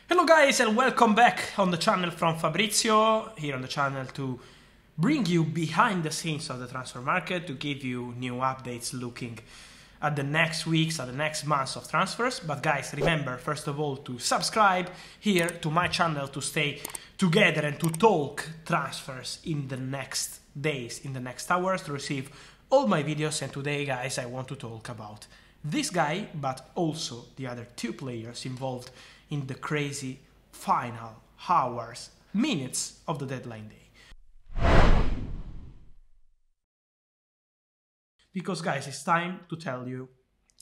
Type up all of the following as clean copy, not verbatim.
Hello guys and welcome back on the channel from Fabrizio, here on the channel to bring you behind the scenes of the transfer market, to give you new updates looking at the next weeks, at the next months of transfers. But guys, remember first of all to subscribe here to my channel to stay together and to talk transfers in the next days, in the next hours, to receive all my videos. And today guys, I want to talk about this guy, but also the other two players involved in the crazy final hours, minutes of the deadline day. Because guys, it's time to tell you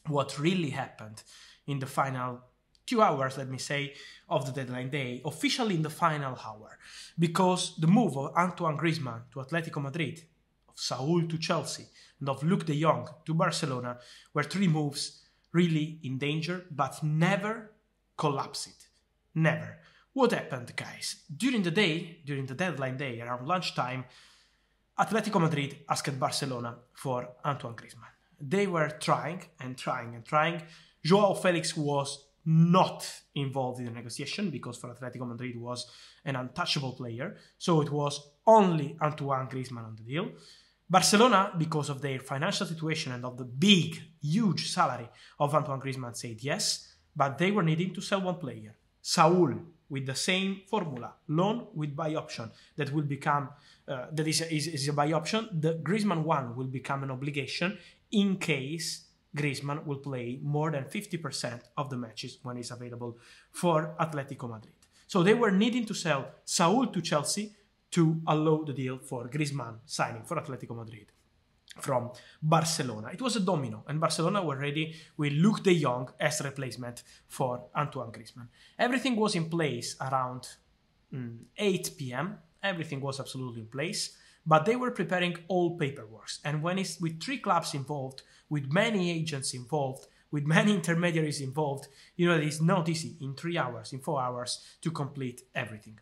what really happened in the final 2 hours, let me say, of the deadline day, officially in the final hour. Because the move of Antoine Griezmann to Atletico Madrid, of Saul to Chelsea, and of Luuk De Jong to Barcelona were three moves really in danger, but never collapse it. Never. What happened, guys? During the day, during the deadline day, around lunchtime, Atletico Madrid asked Barcelona for Antoine Griezmann. They were trying and trying and trying. Joao Felix was not involved in the negotiation because for Atletico Madrid was an untouchable player. So it was only Antoine Griezmann on the deal. Barcelona, because of their financial situation and of the big, huge salary of Antoine Griezmann, said yes. But they were needing to sell one player, Saul, with the same formula, loan with buy option, that will become, that is a buy option. The Griezmann one will become an obligation in case Griezmann will play more than 50% of the matches when he's available for Atletico Madrid. So they were needing to sell Saul to Chelsea to allow the deal for Griezmann signing for Atletico Madrid from Barcelona. It was a domino, and Barcelona were ready with Luuk De Jong as replacement for Antoine Griezmann. Everything was in place around 8 p.m. Everything was absolutely in place, but they were preparing all paperwork. And when it's with three clubs involved, with many agents involved, with many intermediaries involved, you know, it's not easy in 3 hours, in 4 hours to complete everything.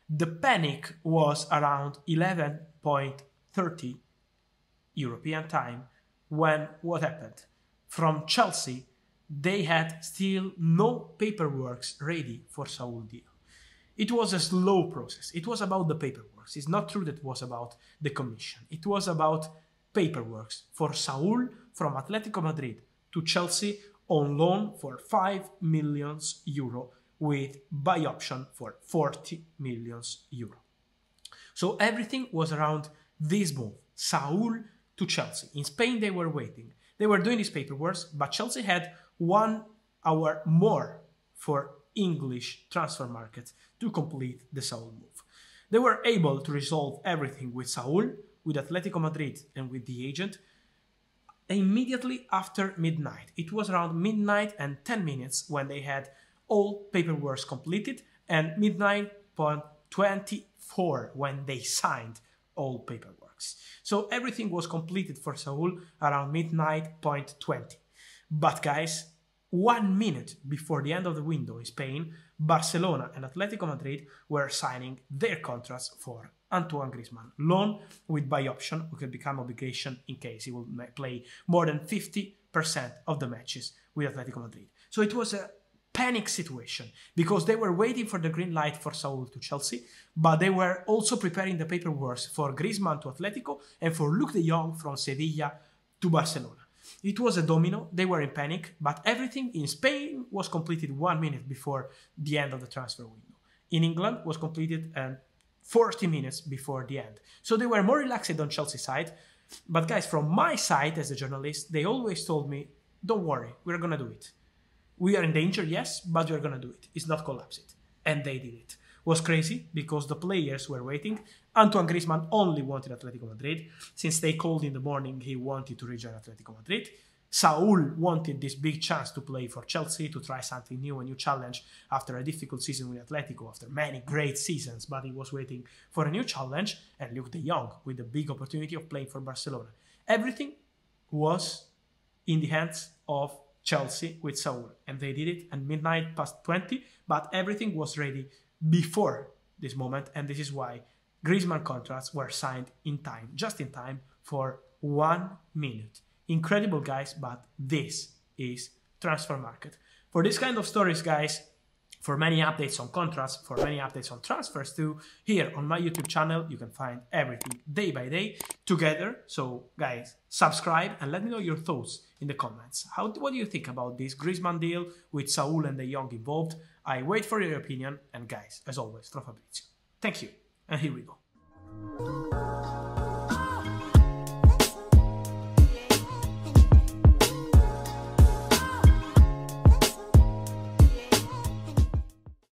The panic was around 11:30 European time, when what happened? From Chelsea, they had still no paperwork ready for Saul deal. It was a slow process. It was about the paperwork. It's not true that it was about the commission. It was about paperwork for Saul from Atletico Madrid to Chelsea on loan for 5 million euro with buy option for 40 million euro. So everything was around this move, Saul to Chelsea. In Spain, they were waiting. They were doing this paperwork, but Chelsea had 1 hour more for English transfer market to complete the Saul move. They were able to resolve everything with Saul, with Atletico Madrid, and with the agent immediately after midnight. It was around midnight and 10 minutes when they had all paperwork completed, and midnight.24 when they signed all paperwork. So everything was completed for Saul around midnight.20. But guys, 1 minute before the end of the window in Spain, Barcelona and Atletico Madrid were signing their contracts for Antoine Griezmann. Loan with buy option, who could become obligation in case he will play more than 50% of the matches with Atletico Madrid. So it was a panic situation because they were waiting for the green light for Saul to Chelsea, but they were also preparing the paperwork for Griezmann to Atletico and for Luuk De Jong from Sevilla to Barcelona. It was a domino. They were in panic, but everything in Spain was completed 1 minute before the end of the transfer window. In England was completed 40 minutes before the end. So they were more relaxed on Chelsea side. But guys, from my side as a journalist, they always told me, don't worry, we're gonna do it. We are in danger, yes, but we're gonna do it. It's not collapse it. And they did it. It was crazy because the players were waiting. Antoine Griezmann only wanted Atletico Madrid. Since they called in the morning, he wanted to rejoin Atletico Madrid. Saul wanted this big chance to play for Chelsea, to try something new, a new challenge after a difficult season with Atletico, after many great seasons, but he was waiting for a new challenge. And Luuk De Jong with the big opportunity of playing for Barcelona. Everything was in the hands of Chelsea with Saul, and they did it at midnight.20, but everything was ready before this moment, and this is why Griezmann contracts were signed in time, just in time for 1 minute. Incredible, guys, but this is transfer market. For this kind of stories, guys, For many updates on contracts, for many updates on transfers too, here on my YouTube channel, you can find everything day by day together. So guys, subscribe and let me know your thoughts in the comments. What do you think about this Griezmann deal with Saul and De Jong involved? I wait for your opinion, and guys, as always, from Fabrizio. Thank you, and here we go.